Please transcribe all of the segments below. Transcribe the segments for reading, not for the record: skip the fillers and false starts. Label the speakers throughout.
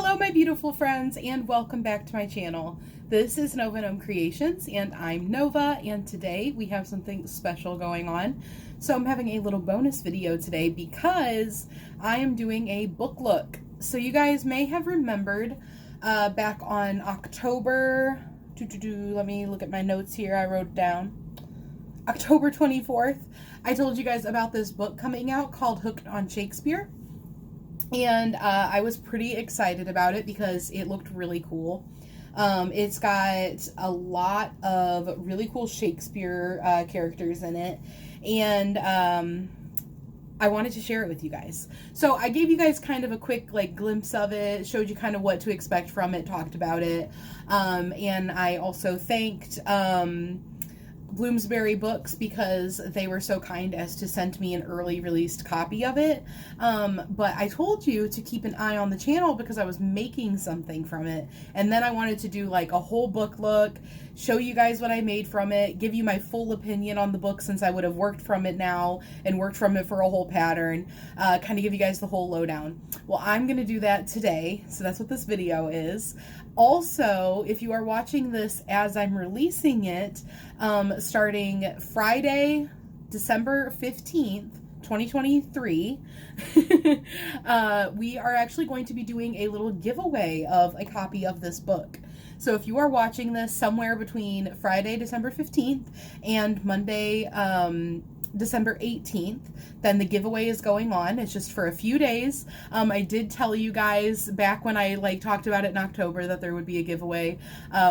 Speaker 1: Hello my beautiful friends and welcome back to my channel. This is Nova Gnome Creations and I'm Nova, and today we have something special going on. So I'm having a little bonus video today because I am doing a book look. So you guys may have remembered back on October, let me look at my notes here, I wrote down. October 24th, I told you guys about this book coming out called Hooked on Shakespeare. And I was pretty excited about it because it looked really cool. It's got a lot of really cool Shakespeare characters in it. And I wanted to share it with you guys. So I gave you guys kind of a quick glimpse of it, showed you kind of what to expect from it, talked about it. And I also thanked Bloomsbury Books because they were so kind as to send me an early released copy of it. But I told you to keep an eye on the channel because I was making something from it. And then I wanted to do like a whole book look, show you guys what I made from it, give you my full opinion on the book since I would have worked from it now and worked from it for a whole pattern, kind of give you guys the whole lowdown. Well, I'm going to do that today. So that's what this video is. Also, if you are watching this as I'm releasing it, starting Friday, December 15th, 2023, we are actually going to be doing a little giveaway of a copy of this book. So if you are watching this somewhere between Friday, December 15th and Monday, December 18th, then the giveaway is going on. It's just for a few days. I did tell you guys back when I talked about it in October that there would be a giveaway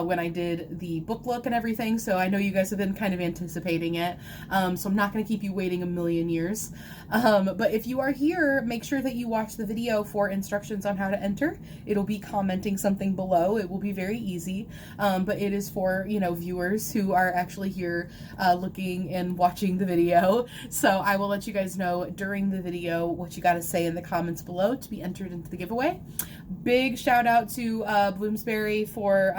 Speaker 1: when I did the book look and everything, so I know you guys have been kind of anticipating it, so I'm not going to keep you waiting a million years. But if you are here, make sure that you watch the video for instructions on how to enter. It'll be commenting something below. It will be very easy, but it is for, viewers who are actually here looking and watching the video. So I will let you guys know during the video what you got to say in the comments below to be entered into the giveaway. Big shout out to Bloomsbury for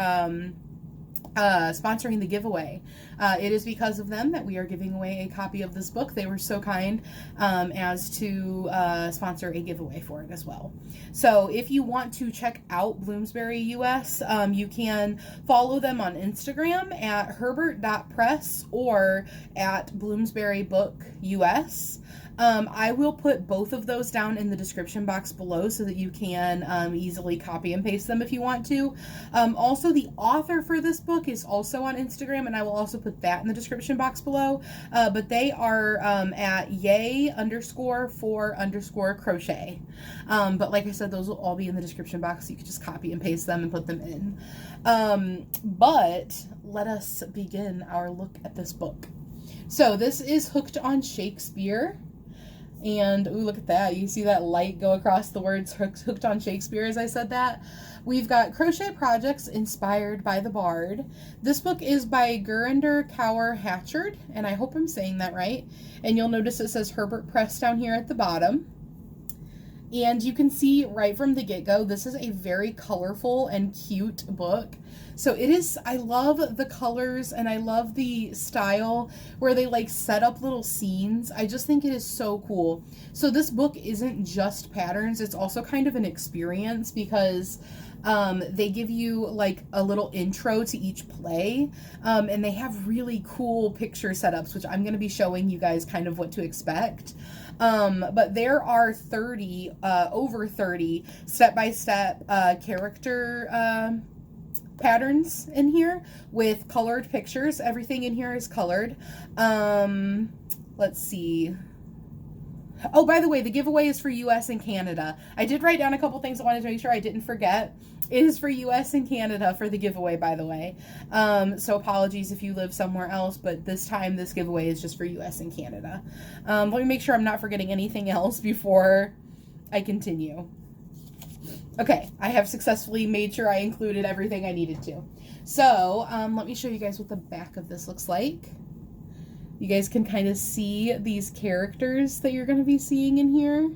Speaker 1: sponsoring the giveaway. It is because of them that we are giving away a copy of this book. They were so kind as to sponsor a giveaway for it as well. So if you want to check out Bloomsbury US, you can follow them on Instagram at herbert.press or at Bloomsbury Book US. I will put both of those down in the description box below so that you can easily copy and paste them if you want to. Also, the author for this book is also on Instagram, and I will also put that in the description box below. But they are at yay_for_crochet. But like I said, those will all be in the description box, so you can just copy and paste them and put them in. But let us begin our look at this book. So this is Hooked on Shakespeare. And ooh, look at that. You see that light go across the words Hooked on Shakespeare as I said that? We've got crochet projects inspired by the Bard. This book is by Gurinder, Kaur, Hatchard, and I hope I'm saying that right. And you'll notice it says Herbert Press down here at the bottom. And you can see right from the get-go, this is a very colorful and cute book. So it is, I love the colors and I love the style where they set up little scenes. I just think it is so cool. So this book isn't just patterns, it's also kind of an experience because they give you a little intro to each play, and they have really cool picture setups, which I'm going to be showing you guys kind of what to expect. But there are over 30 step-by-step character patterns in here with colored pictures. Everything in here is colored. Let's see. Oh, by the way, the giveaway is for US and Canada. I did write down a couple things I wanted to make sure I didn't forget. It is for US and Canada for the giveaway, by the way. So apologies if you live somewhere else, but this time this giveaway is just for US and Canada. Let me make sure I'm not forgetting anything else before I continue. Okay, I have successfully made sure I included everything I needed to. So let me show you guys what the back of this looks like. You guys can kind of see these characters that you're going to be seeing in here.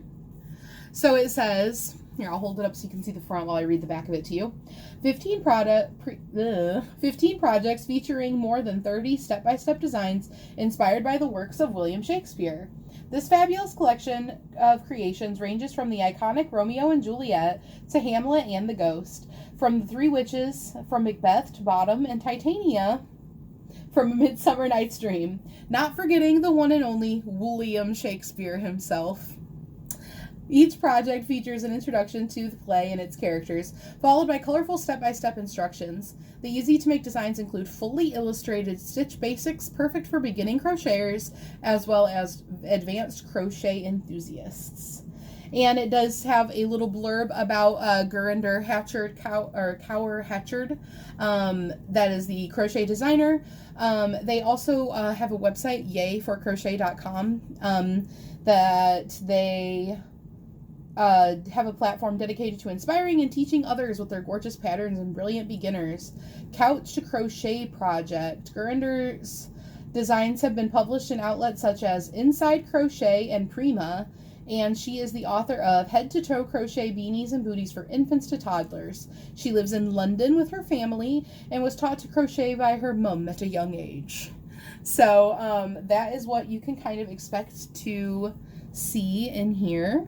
Speaker 1: So it says, Here, I'll hold it up so you can see the front while I read the back of it to you. 15 projects featuring more than 30 step-by-step designs inspired by the works of William Shakespeare. This fabulous collection of creations ranges from the iconic Romeo and Juliet to Hamlet and the Ghost, from the Three Witches, from Macbeth to Bottom, and Titania from A Midsummer Night's Dream. Not forgetting the one and only William Shakespeare himself. Each project features an introduction to the play and its characters, followed by colorful step-by-step instructions. The easy-to-make designs include fully illustrated stitch basics perfect for beginning crocheters, as well as advanced crochet enthusiasts. And it does have a little blurb about Gurinder Hatchard, Kaur Hatchard, that is the crochet designer. They also have a website, yayforcrochet.com, that they have a platform dedicated to inspiring and teaching others with their gorgeous patterns and brilliant beginners. Couch to Crochet Project. Gurinder's designs have been published in outlets such as Inside Crochet and Prima, and she is the author of Head to Toe Crochet Beanies and Booties for Infants to Toddlers. She lives in London with her family and was taught to crochet by her mum at a young age. So that is what you can kind of expect to see in here.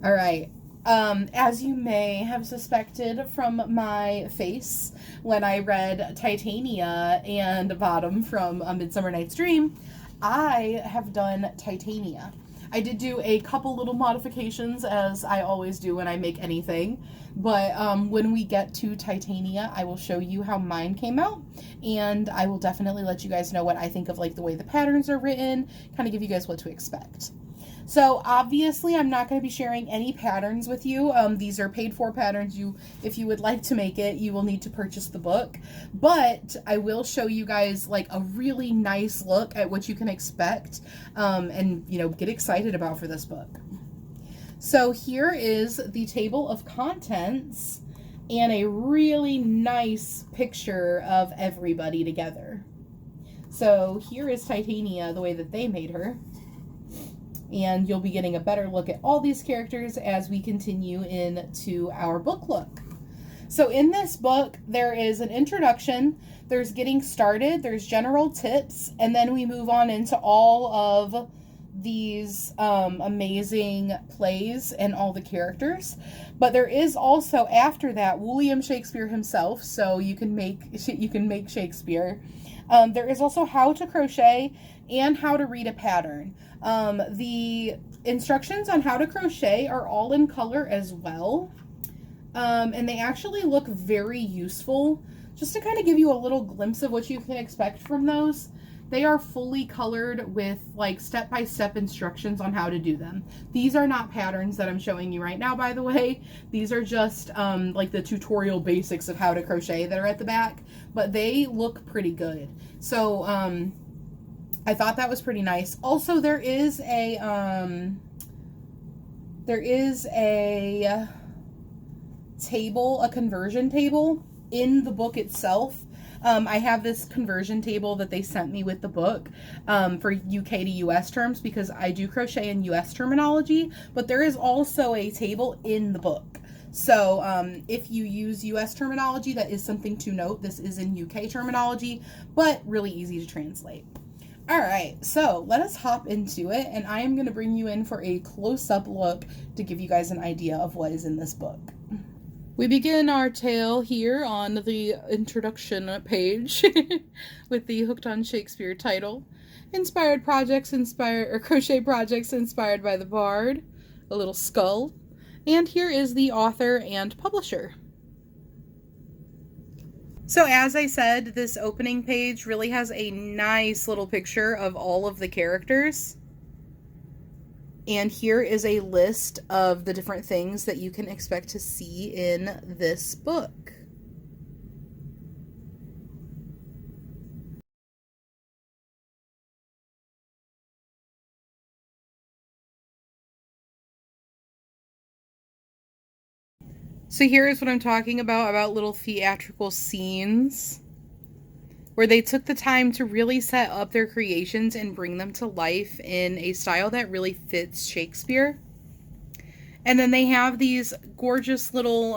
Speaker 1: All right, as you may have suspected from my face when I read Titania and Bottom from A Midsummer Night's Dream, I have done Titania. I did do a couple little modifications, as I always do when I make anything, but when we get to Titania, I will show you how mine came out, and I will definitely let you guys know what I think of like the way the patterns are written, kind of give you guys what to expect. So obviously I'm not going to be sharing any patterns with you. These are paid for patterns. If you would like to make it, you will need to purchase the book. But I will show you guys like a really nice look at what you can expect and, you know, get excited about for this book. So here is the table of contents and a really nice picture of everybody together. So here is Titania, the way that they made her. And you'll be getting a better look at all these characters as we continue into our book look. So in this book, there is an introduction, there's getting started, there's general tips, and then we move on into all of these amazing plays and all the characters. But there is also, after that, William Shakespeare himself, so you can make Shakespeare. There is also how to crochet and how to read a pattern. The instructions on how to crochet are all in color as well. And they actually look very useful. Just to kind of give you a little glimpse of what you can expect from those, they are fully colored with like step-by-step instructions on how to do them. These are not patterns that I'm showing you right now, by the way. These are just like the tutorial basics of how to crochet that are at the back, but they look pretty good. So I thought that was pretty nice. Also, there is a table, a conversion table in the book itself. I have this conversion table that they sent me with the book for UK to US terms because I do crochet in US terminology, but there is also a table in the book. So if you use US terminology, that is something to note. This is in UK terminology, but really easy to translate. All right, so let us hop into it, and I am going to bring you in for a close-up look to give you guys an idea of what is in this book. We begin our tale here on the introduction page with the Hooked on Shakespeare title. Crochet projects inspired by the Bard, a little skull, and here is the author and publisher. So as I said, this opening page really has a nice little picture of all of the characters. And here is a list of the different things that you can expect to see in this book. So here's what I'm talking about little theatrical scenes where they took the time to really set up their creations and bring them to life in a style that really fits Shakespeare. And then they have these gorgeous little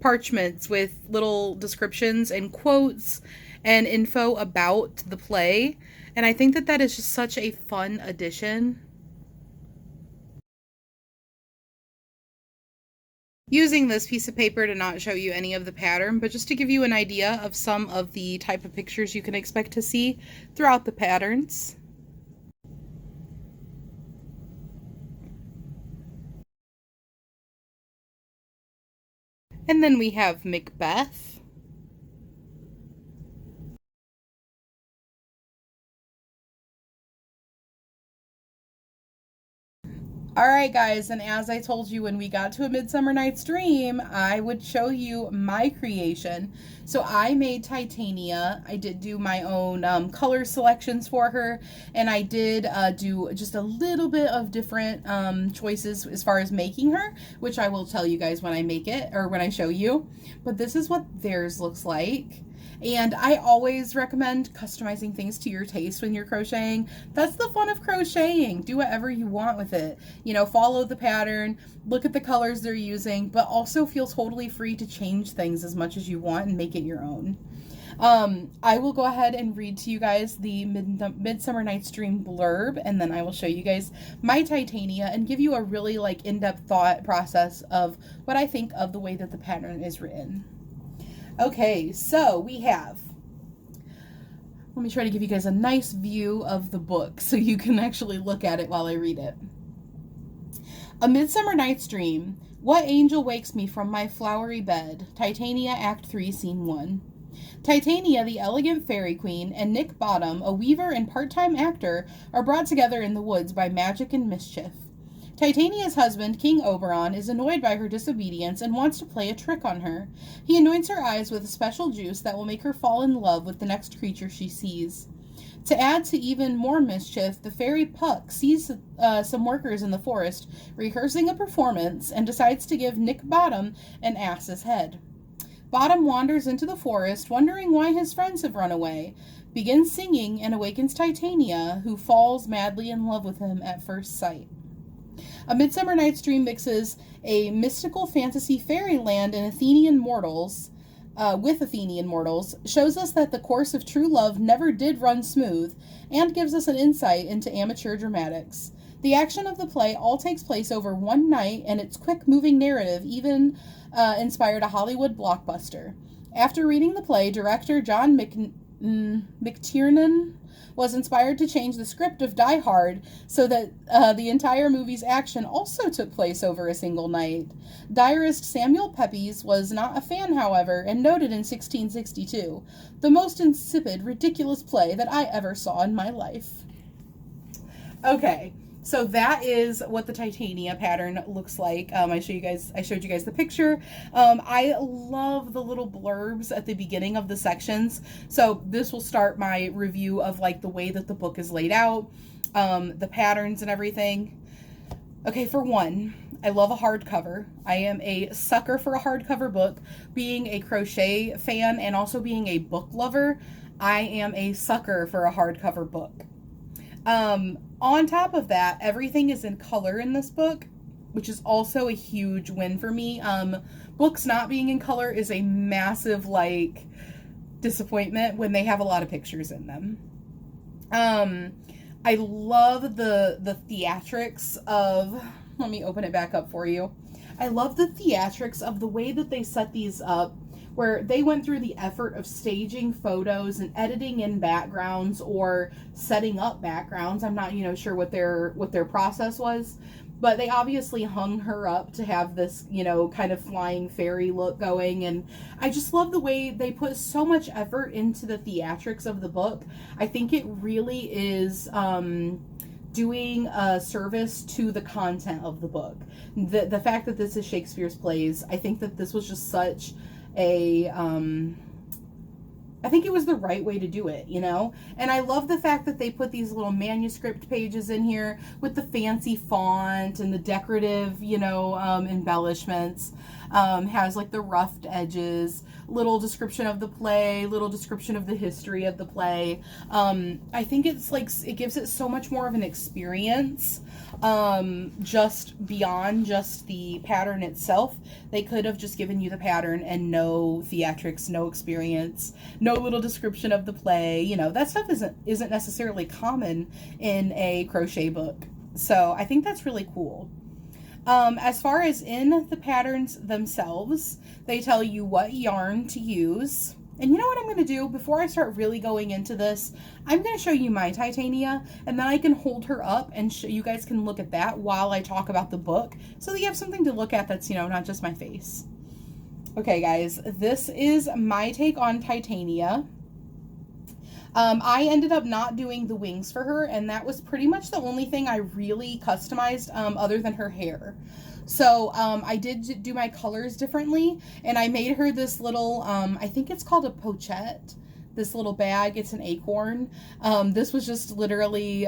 Speaker 1: parchments with little descriptions and quotes and info about the play. And I think that that is just such a fun addition. Using this piece of paper to not show you any of the pattern, but just to give you an idea of some of the type of pictures you can expect to see throughout the patterns. And then we have Macbeth. All right, guys, and as I told you when we got to A Midsummer Night's Dream, I would show you my creation. So I made Titania. I did do my own color selections for her, and I did do just a little bit of different choices as far as making her, which I will tell you guys when I make it or when I show you. But this is what theirs looks like. And I always recommend customizing things to your taste when you're crocheting. That's the fun of crocheting. Do whatever you want with it. You know, follow the pattern, look at the colors they're using, but also feel totally free to change things as much as you want and make it your own. I will go ahead and read to you guys the Midsummer Night's Dream blurb, and then I will show you guys my Titania and give you a really like in-depth thought process of what I think of the way that the pattern is written. Okay, so we have, let me try to give you guys a nice view of the book so you can actually look at it while I read it. A Midsummer Night's Dream. What angel wakes me from my flowery bed? Titania, Act 3, Scene 1. Titania, the elegant fairy queen, and Nick Bottom, a weaver and part-time actor, are brought together in the woods by magic and mischief. Titania's husband, King Oberon, is annoyed by her disobedience and wants to play a trick on her. He anoints her eyes with a special juice that will make her fall in love with the next creature she sees. To add to even more mischief, the fairy Puck sees some workers in the forest rehearsing a performance and decides to give Nick Bottom an ass's head. Bottom wanders into the forest, wondering why his friends have run away, begins singing, and awakens Titania, who falls madly in love with him at first sight. A Midsummer Night's Dream mixes a mystical fantasy fairyland and Athenian mortals, with Athenian mortals, shows us that the course of true love never did run smooth, and gives us an insight into amateur dramatics. The action of the play all takes place over one night, and its quick-moving narrative even inspired a Hollywood blockbuster. After reading the play, director John McTiernan was inspired to change the script of Die Hard so that the entire movie's action also took place over a single night. Diarist Samuel Pepys was not a fan, however, and noted in 1662, "The most insipid, ridiculous play that I ever saw in my life." Okay, so that is what the Titania pattern looks like. I showed you guys the picture. I love the little blurbs at the beginning of the sections. So this will start my review of like the way that the book is laid out, the patterns and everything. Okay, for one, I love a hardcover. I am a sucker for a hardcover book. Being a crochet fan and also being a book lover, I am a sucker for a hardcover book. On top of that, everything is in color in this book, which is also a huge win for me. Books not being in color is a massive, like, disappointment when they have a lot of pictures in them. I love the theatrics of, let me open it back up for you. I love the theatrics of the way that they set these up, where they went through the effort of staging photos and editing in backgrounds or setting up backgrounds. I'm not, sure what their process was, but they obviously hung her up to have this, kind of flying fairy look going. And I just love the way they put so much effort into the theatrics of the book. I think it really is doing a service to the content of the book. The fact that this is Shakespeare's plays, I think that this was just such I think it was the right way to do it, And I love the fact that they put these little manuscript pages in here with the fancy font and the decorative, embellishments. Has like the roughed edges, little description of the play, little description of the history of the play. I think it's like, it gives it so much more of an experience, just beyond just the pattern itself. They could have just given you the pattern and no theatrics, no experience, no little description of the play. You know, that stuff isn't necessarily common in a crochet book. So I think that's really cool. As far as in the patterns themselves, they tell you what yarn to use. And you know what I'm going to do? Before I start really going into this, I'm going to show you my Titania, and then I can hold her up and you guys can look at that while I talk about the book, so that you have something to look at that's, you know, not just my face. Okay, guys, this is my take on Titania. I ended up not doing the wings for her, and that was pretty much the only thing I really customized, other than her hair. So, I did do my colors differently, and I made her this little, I think it's called a pochette, this little bag. It's an acorn. This was just literally,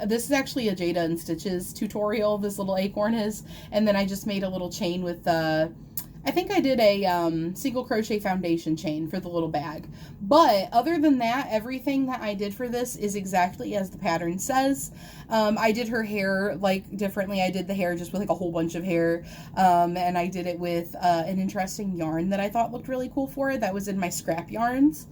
Speaker 1: this is actually a Jada and Stitches tutorial, this little acorn is, and then I just made a little chain with, I think I did a single crochet foundation chain for the little bag. But other than that, everything that I did for this is exactly as the pattern says. I did her hair like differently. I did the hair just with like a whole bunch of hair. And I did it with an interesting yarn that I thought looked really cool for it. That was in my scrap yarns.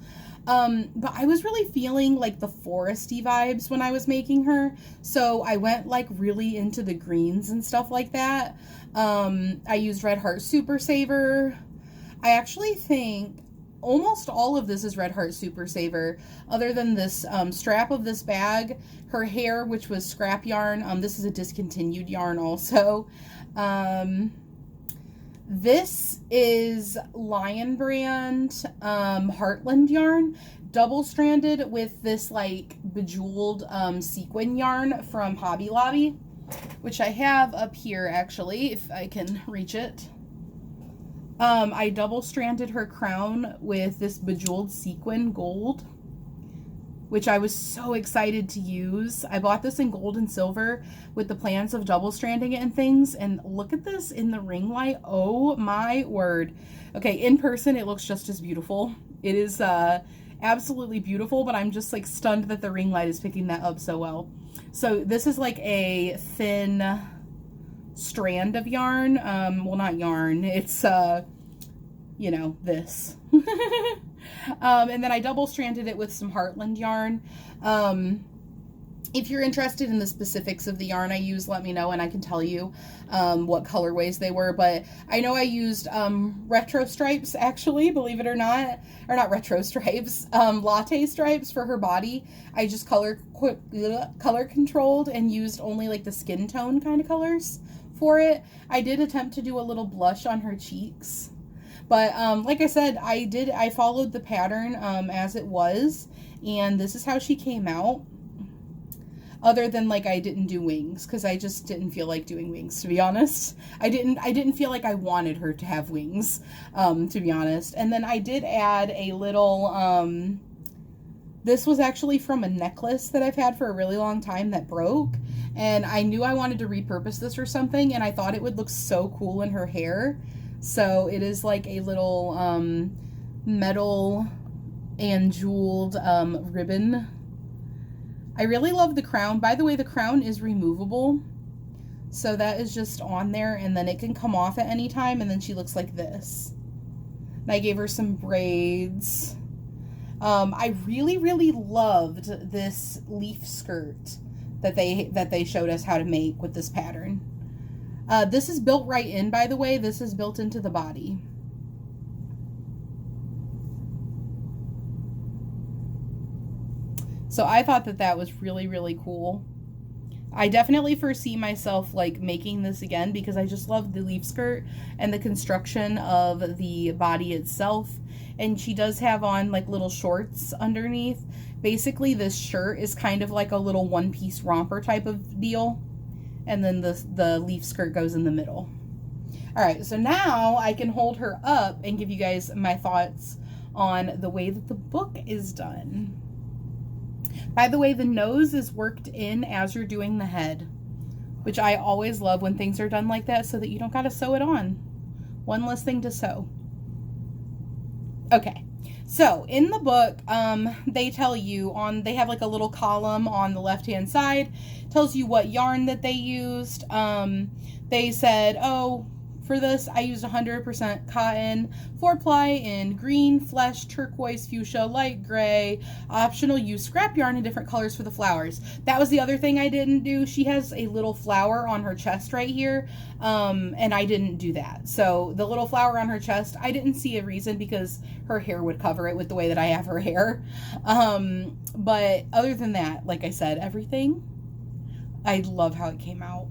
Speaker 1: But I was really feeling like the foresty vibes when I was making her. So I went like really into the greens and stuff like that. I used Red Heart Super Saver. I actually think almost all of this is Red Heart Super Saver, other than this strap of this bag, her hair, which was scrap yarn. This is a discontinued yarn also. This is Lion Brand Heartland yarn, double stranded with this like bejeweled sequin yarn from Hobby Lobby, which I have up here actually, if I can reach it. I double stranded her crown with this bejeweled sequin gold, which I was so excited to use. I bought this in gold and silver with the plans of double stranding it and things, and look at this in the ring light. Oh my word. Okay, in person it looks just as beautiful. It is absolutely beautiful, but I'm just like stunned that the ring light is picking that up so well. So this is like a thin strand of yarn. Well, not yarn, it's you know, this. And then I double stranded it with some Heartland yarn. If you're interested in the specifics of the yarn I used, let me know and I can tell you what colorways they were. But I know I used retro stripes, actually, believe it or not retro stripes, latte stripes for her body. I just color controlled and used only like the skin tone kind of colors for it. I did attempt to do a little blush on her cheeks. But like I said, I followed the pattern as it was, and this is how she came out. Other than like I didn't do wings, because I just didn't feel like doing wings, to be honest. I didn't feel like I wanted her to have wings, to be honest. And then I did add a little, this was actually from a necklace that I've had for a really long time that broke. And I knew I wanted to repurpose this for something, and I thought it would look so cool in her hair. So it is like a little metal and jeweled ribbon. I really love the crown. By the way, the crown is removable. So that is just on there, and then it can come off at any time, and then she looks like this. And I gave her some braids. I really, really loved this leaf skirt that they showed us how to make with this pattern. This is built right in, by the way. This is built into the body. So I thought that that was really, really cool. I definitely foresee myself like making this again because I just love the leaf skirt and the construction of the body itself. And she does have on like little shorts underneath. Basically, this shirt is kind of like a little one-piece romper type of deal. And then the leaf skirt goes in the middle. All right, so now I can hold her up and give you guys my thoughts on the way that the book is done. By the way, the nose is worked in as you're doing the head, which I always love when things are done like that so that you don't gotta sew it on. One less thing to sew. Okay. So in the book, they tell you they have like a little column on the left-hand side, tells you what yarn that they used. They said, oh, for this, I used 100% cotton, 4-ply in green, flesh, turquoise, fuchsia, light gray. Optional, use scrap yarn in different colors for the flowers. That was the other thing I didn't do. She has a little flower on her chest right here, and I didn't do that. So the little flower on her chest, I didn't see a reason because her hair would cover it with the way that I have her hair. But other than that, like I said, everything, I love how it came out.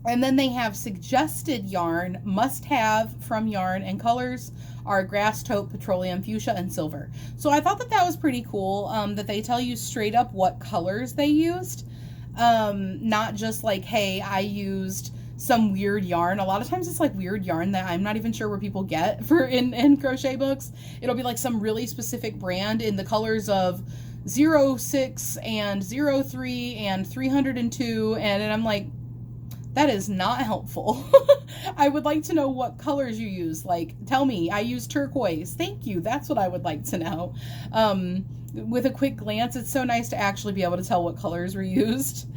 Speaker 1: And then they have suggested yarn, must have from Yarn and colors are grass, taupe, petroleum, fuchsia, and silver. So I thought that that was pretty cool, that they tell you straight up what colors they used. Not just like, hey, I used some weird yarn. A lot of times it's like weird yarn that I'm not even sure where people get for in crochet books. It'll be like some really specific brand in the colors of 06 and 03 and 302, and I'm like, that is not helpful. I would like to know what colors you use. Like, tell me, I use turquoise. Thank you. That's what I would like to know. With a quick glance, it's so nice to actually be able to tell what colors were used.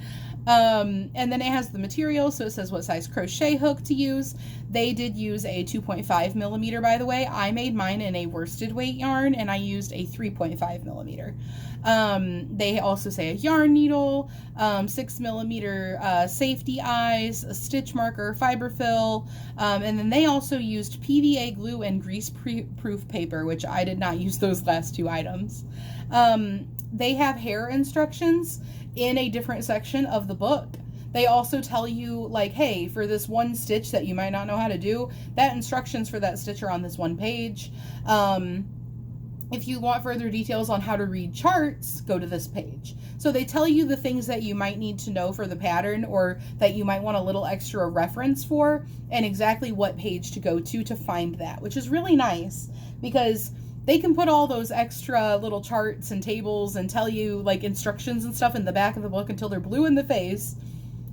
Speaker 1: And then it has the material, so it says what size crochet hook to use. They did use a 2.5 millimeter, by the way. I made mine in a worsted weight yarn, and I used a 3.5 millimeter. They also say a yarn needle, 6 millimeter safety eyes, a stitch marker, fiber fill, and then they also used PVA glue and grease-proof paper, which I did not use those last two items. They have hair instructions in a different section of the book. They also tell you, like, hey, for this one stitch that you might not know how to do, that instructions for that stitch are on this one page. If you want further details on how to read charts, go to this page. So they tell you the things that you might need to know for the pattern, or that you might want a little extra reference for, and exactly what page to go to find that, which is really nice because they can put all those extra little charts and tables and tell you like instructions and stuff in the back of the book until they're blue in the face.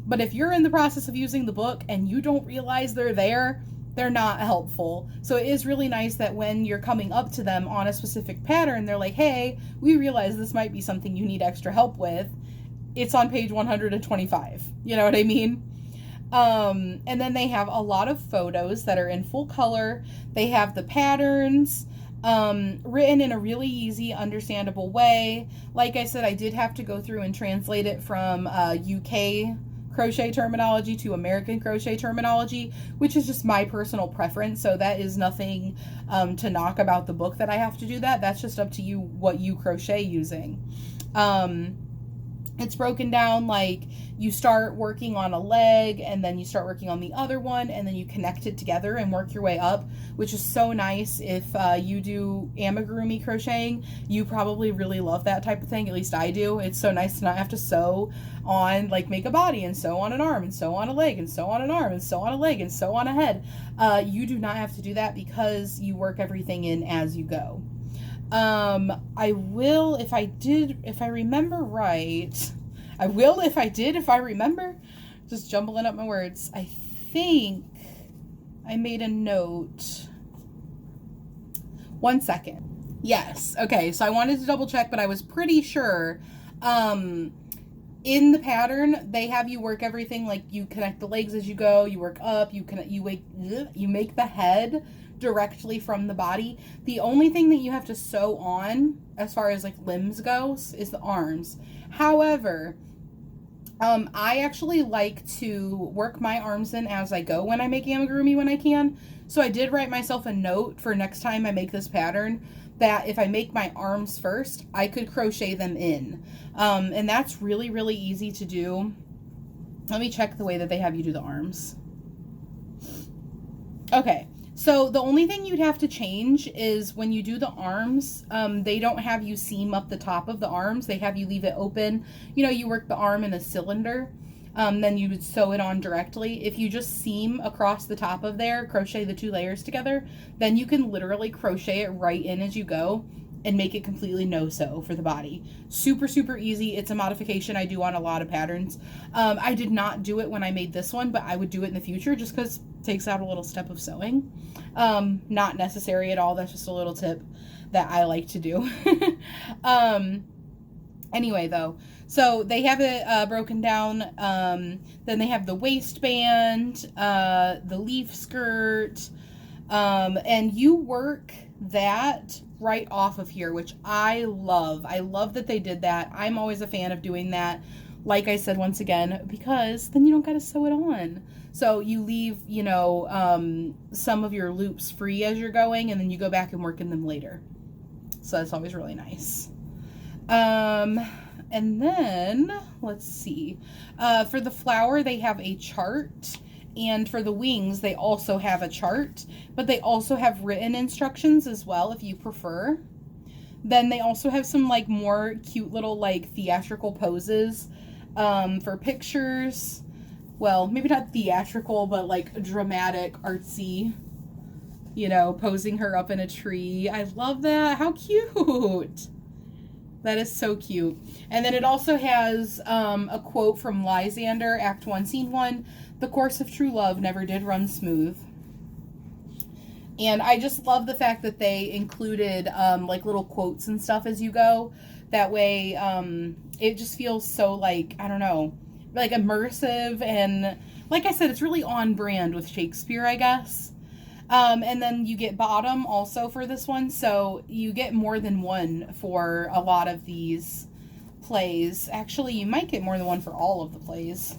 Speaker 1: But if you're in the process of using the book and you don't realize they're there, they're not helpful. So it is really nice that when you're coming up to them on a specific pattern, they're like, hey, we realize this might be something you need extra help with. It's on page 125. You know what I mean? And then they have a lot of photos that are in full color. They have the patterns written in a really easy, understandable way. Like I said, I did have to go through and translate it from UK crochet terminology to American crochet terminology, which is just my personal preference. So that is nothing to knock about the book that I have to do that. That's just up to you what you crochet using. It's broken down like you start working on a leg and then you start working on the other one and then you connect it together and work your way up, which is so nice. If you do amigurumi crocheting, you probably really love that type of thing. At least I do. It's so nice to not have to sew on, like make a body and sew on an arm and sew on a leg and sew on an arm and sew on a leg and sew on a head. You do not have to do that because you work everything in as you go. I will, if I remember right, I will if I did, if I remember, just jumbling up my words. I think I made a note. 1 second. Yes. Okay. So I wanted to double check, but I was pretty sure, in the pattern, they have you work everything like you connect the legs as you go, you work up, you make the head directly from the body. The only thing that you have to sew on as far as like limbs goes is the arms. However, I actually like to work my arms in as I go when I make amigurumi when I can. So I did write myself a note for next time I make this pattern that if I make my arms first, I could crochet them in. And that's really, really easy to do. Let me check the way that they have you do the arms. Okay. So the only thing you'd have to change is when you do the arms, they don't have you seam up the top of the arms. They have you leave it open. You know, you work the arm in a cylinder, then you would sew it on directly. If you just seam across the top of there, crochet the two layers together, then you can literally crochet it right in as you go. and make it completely no-sew for the body. Super, super easy. It's a modification I do on a lot of patterns. I did not do it when I made this one, but I would do it in the future just because it takes out a little step of sewing. Not necessary at all. That's just a little tip that I like to do. Anyway, though, so they have it broken down. Then they have the waistband, the leaf skirt, and you work that right off of here, which I love. I love that they did that. I'm always a fan of doing that, like I said once again, because then you don't gotta sew it on. So you leave, you know, some of your loops free as you're going, and then you go back and work in them later. So that's always really nice. And then, let's see, for the flower, they have a chart, and for the wings, they also have a chart, but they also have written instructions as well, if you prefer. Then they also have some, like, more cute little, like, theatrical poses, for pictures. Well, maybe not theatrical, but, like, dramatic, artsy, you know, posing her up in a tree. I love that. How cute! That is so cute. And then it also has a quote from Lysander, Act 1, Scene 1. The course of true love never did run smooth. And I just love the fact that they included like little quotes and stuff as you go. That way it just feels so, like, I don't know, like immersive. And like I said, it's really on brand with Shakespeare, I guess. And then you get bottom also for this one, so you get more than one for a lot of these plays. Actually, you might get more than one for all of the plays.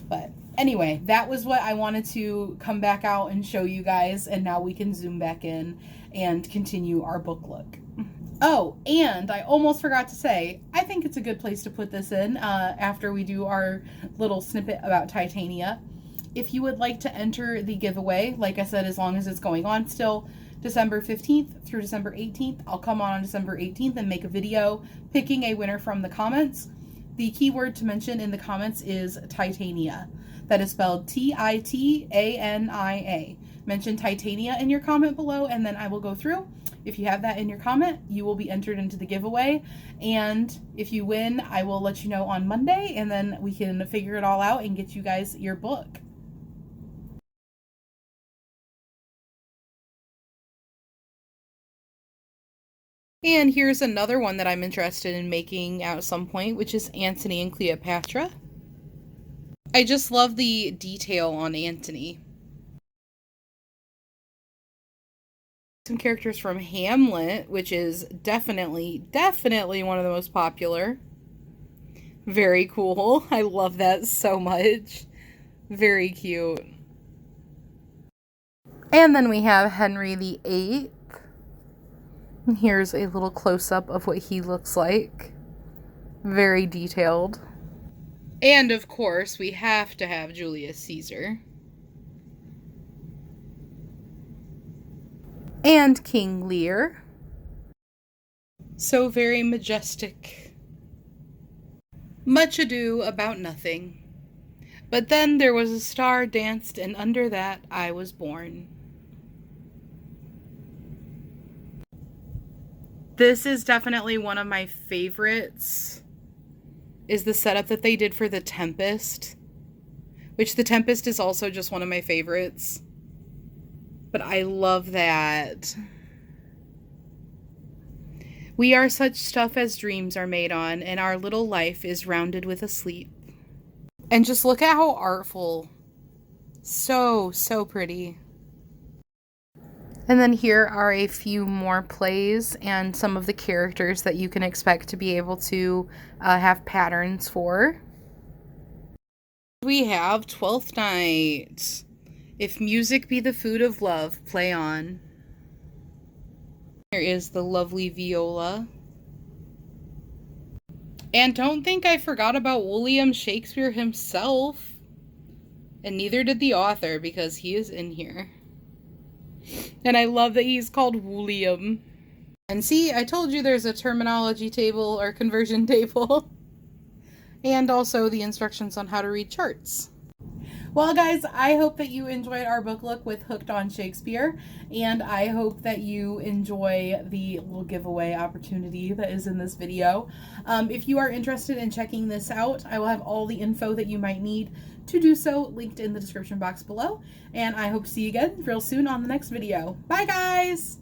Speaker 1: But anyway, that was what I wanted to come back out and show you guys, and now we can zoom back in and continue our book look. Oh, and I almost forgot to say, I think it's a good place to put this in after we do our little snippet about Titania. If you would like to enter the giveaway, like I said, as long as it's going on still, December 15th through December 18th, I'll come on December 18th and make a video picking a winner from the comments. The keyword to mention in the comments is Titania. That is spelled Titania. Mention Titania in your comment below, and then I will go through. If you have that in your comment, you will be entered into the giveaway. And if you win, I will let you know on Monday, and then we can figure it all out and get you guys your book. And here's another one that I'm interested in making at some point, which is Antony and Cleopatra. I just love the detail on Antony. Some characters from Hamlet, which is definitely one of the most popular. Very cool. I love that so much. Very cute. And then we have Henry VIII. Here's a little close-up of what he looks like. Very detailed. And of course, we have to have Julius Caesar. And King Lear. So very majestic. Much ado about nothing. But then there was a star danced, and under that I was born. This is definitely one of my favorites, is the setup that they did for The Tempest, which The Tempest is also just one of my favorites. But I love that. We are such stuff as dreams are made on, and our little life is rounded with a sleep. And just look at how artful. So, so pretty. And then here are a few more plays and some of the characters that you can expect to be able to have patterns for. We have Twelfth Night. If music be the food of love, play on. Here is the lovely Viola. And don't think I forgot about William Shakespeare himself. And neither did the author, because he is in here. And I love that he's called William. And see, I told you there's a terminology table or conversion table. And also the instructions on how to read charts. Well, guys, I hope that you enjoyed our book look with Hooked on Shakespeare, and I hope that you enjoy the little giveaway opportunity that is in this video. If you are interested in checking this out, I will have all the info that you might need to do so linked in the description box below, and I hope to see you again real soon on the next video. Bye, guys!